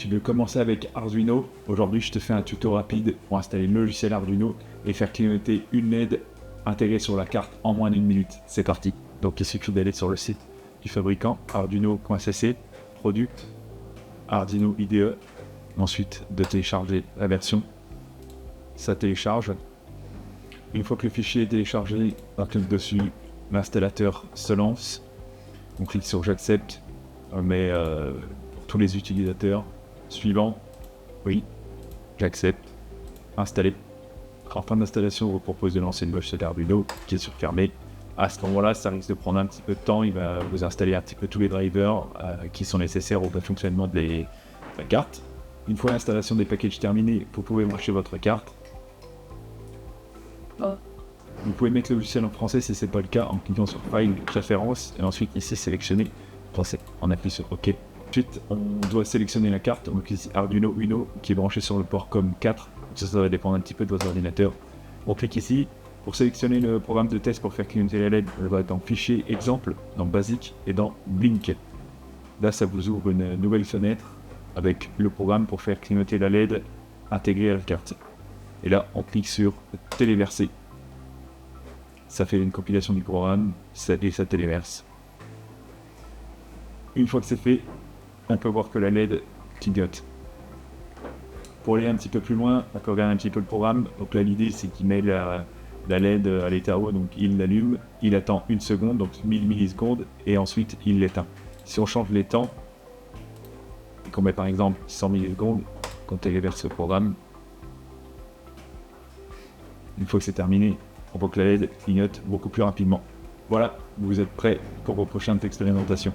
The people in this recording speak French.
tu veux commencer avec Arduino, aujourd'hui je te fais un tuto rapide pour installer le logiciel Arduino et faire clignoter une LED intégrée sur la carte en moins d'une minute. C'est parti. Donc il suffit d'aller sur le site du fabricant arduino.cc, product, Arduino IDE, ensuite de télécharger la version. Ça télécharge. Une fois que le fichier est téléchargé, on clique dessus, l'installateur se lance. On clique sur j'accepte, mais pour tous les utilisateurs, suivant, oui, j'accepte, installer. En fin d'installation, on vous propose de lancer le logiciel Arduino qui est sur fermé. À ce moment-là, ça risque de prendre un petit peu de temps. Il va vous installer un petit peu tous les drivers qui sont nécessaires au bon fonctionnement de la carte. Une fois l'installation des packages terminée, vous pouvez brancher votre carte. Vous pouvez mettre le logiciel en français si ce n'est pas le cas en cliquant sur File, Référence et ensuite ici sélectionner français. On appuie sur OK. Ensuite, on doit sélectionner la carte. On clique ici Arduino Uno qui est branché sur le port COM4. Ça va dépendre un petit peu de votre ordinateur. On clique ici. Pour sélectionner le programme de test pour faire clignoter la LED, on va dans Fichier, Exemple, dans Basique et dans Blink. Là, ça vous ouvre une nouvelle fenêtre avec le programme pour faire clignoter la LED intégrée à la carte. Et là, on clique sur Téléverser. Ça fait une compilation du programme et ça téléverse. Une fois que c'est fait, on peut voir que la LED clignote. Pour aller un petit peu plus loin, on peut regarder un petit peu le programme. Donc là, l'idée, c'est qu'il met la LED à l'état haut, donc il l'allume, il attend une seconde, donc 1000 millisecondes, et ensuite il l'éteint. Si on change les temps, et qu'on met par exemple 100 millisecondes, qu'on téléverse le programme, une fois que c'est terminé, on voit que la LED clignote beaucoup plus rapidement. Voilà, vous êtes prêts pour vos prochaines expérimentations.